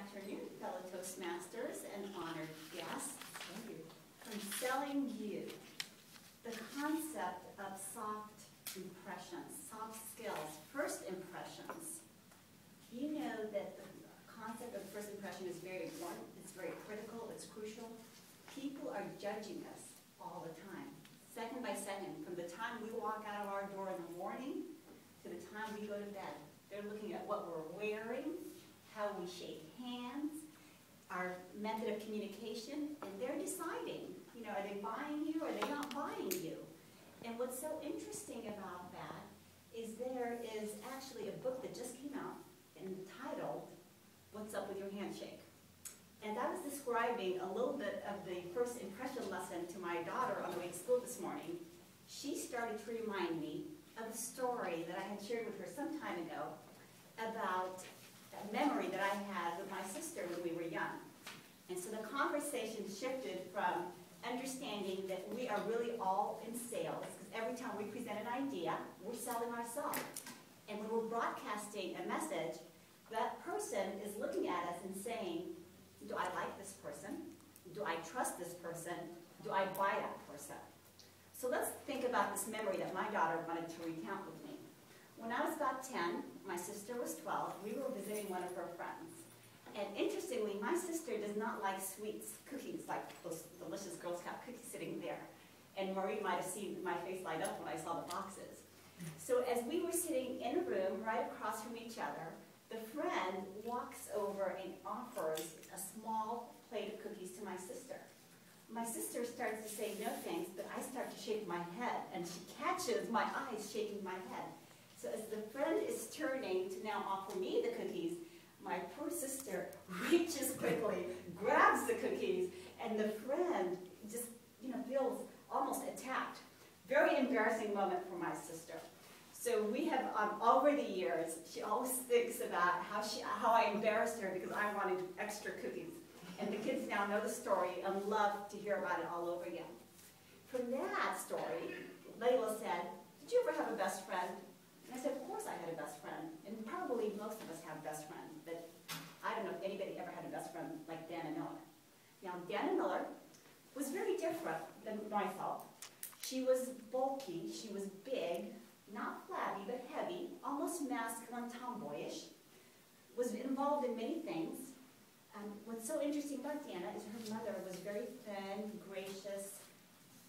afternoon, fellow Toastmasters and honored guests. From selling you, the concept of soft impressions, soft skills, first impressions. You know that the concept of first impression is very important, it's very critical, it's crucial. People are judging us all the time, second by second, from the time we walk out of our door in the morning to the time we go to bed. They're looking at what we're wearing, how we shake hands, our method of communication, and they're deciding, you know, are they buying you or are they not buying you? And what's so interesting about that is there is actually a book that just came out entitled, What's Up With Your Handshake? And I was describing a little bit of the first impression lesson to my daughter on the way to school this morning. She started to remind me of a story that I had shared with her some time ago about a memory that I had with my sister when we were young. And so the conversation shifted from understanding that we are really all in sales, because every time we present an idea, we're selling ourselves. And when we're broadcasting a message, that person is looking at us and saying, do I like this person? Do I trust this person? Do I buy that person? So let's think about this memory that my daughter wanted to recount with me. When I was about 10, my sister was 12, we were visiting one of her friends. And interestingly, my sister does not like sweets, cookies, like those delicious Girl Scout cookies sitting there. And Marie might have seen my face light up when I saw the boxes. So as we were sitting in a room right across from each other, the friend walks over and offers a small plate of cookies to my sister. My sister starts to say no thanks, but I start to shake my head, and she catches my eyes shaking my head. So as the friend is turning to now offer me the cookies, my poor sister reaches quickly, grabs the cookies, and the friend just, you know, feels almost attacked. Very embarrassing moment for my sister. So we have, over the years, she always thinks about how I embarrassed her because I wanted extra cookies. And the kids now know the story and love to hear about it all over again. From that story, Layla said, did you ever have a best friend? And I said, of course I had a best friend. And probably most of us have best friends, but I don't know if anybody ever had a best friend like Dana Miller. Now, Dana Miller was very different than myself. She was bulky, she was big, not flabby, but heavy, almost masculine, tomboyish, was involved in many things. What's so interesting about Dana is her mother was very thin, gracious,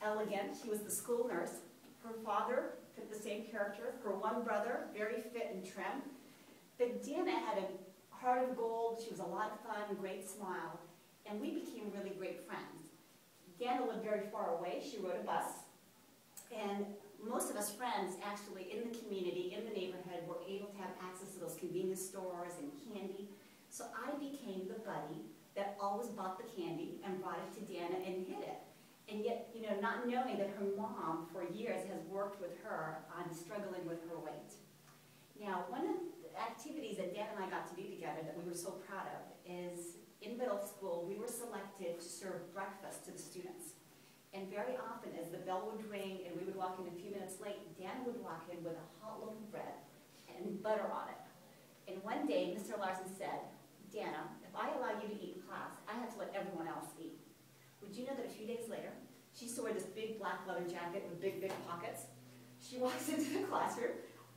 elegant. She was the school nurse. Her father fit the same character. Her one brother, very fit and trim. But Dana had a heart of gold. She was a lot of fun, great smile, and we became really great friends. Dana lived very far away. She rode a bus, and most of us friends actually in the community, in the neighborhood, were able to have access to those convenience stores and candy. So I became the buddy that always bought the candy and brought it to Dana and hid it. And yet, you know, not knowing that her mom for years has worked with her on struggling with her weight. Now, one of the activities that Dana and I got to do together that we were so proud of is in middle school, we were selected to serve breakfast to the students. And very often, as the bell would ring and we would walk in a few minutes late, Dana would walk in with a hot loaf of bread and butter on it. And one day, Mr. Larson said, Dana, if I allow you to eat in class, I have to let everyone else eat. Would you know that a few days later, she used to wear this big black leather jacket with big, big pockets. She walks into the classroom,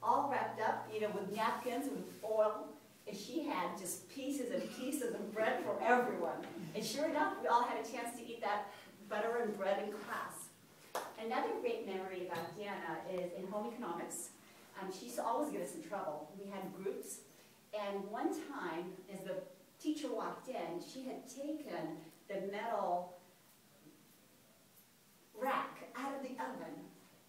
all wrapped up, you know, with napkins, with foil, and she had just pieces and pieces of bread for everyone. And sure enough, we all had a chance to eat that butter and bread in class. Another great memory about Dana is in home economics. She used to always get us in trouble. We had groups, and one time, as the teacher walked in, she had taken the metal rack out of the oven,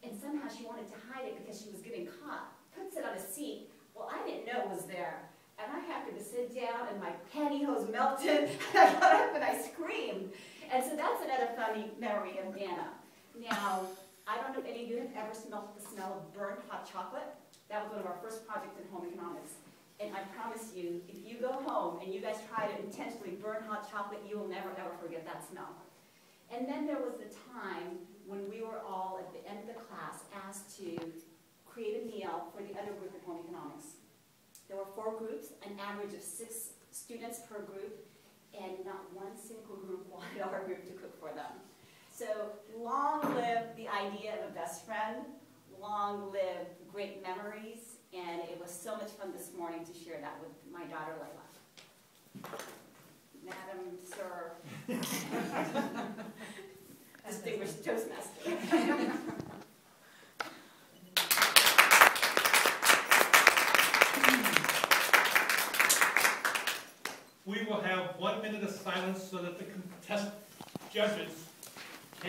and somehow she wanted to hide it because she was getting caught. Puts it on a seat. Well, I didn't know it was there. And I happened to sit down, and my pantyhose melted, and I got up and I screamed. And so that's another funny memory of Dana. Now, I don't know if any of you have ever smelled the smell of burnt hot chocolate. That was one of our first projects in home economics. And I promise you, if you go home and you guys try to intentionally burn hot chocolate, you will never, ever forget that smell. And then there was the time when we were all, at the end of the class, asked to create a meal for the other group in home economics. There were 4 groups, an average of 6 students per group, and not one single group wanted our group to cook for them. So long live the idea of a best friend, long live great memories, and it was so much fun this morning to share that with my daughter Layla. Madam, Sir, distinguished Toastmaster. We will have 1 minute of silence so that the judges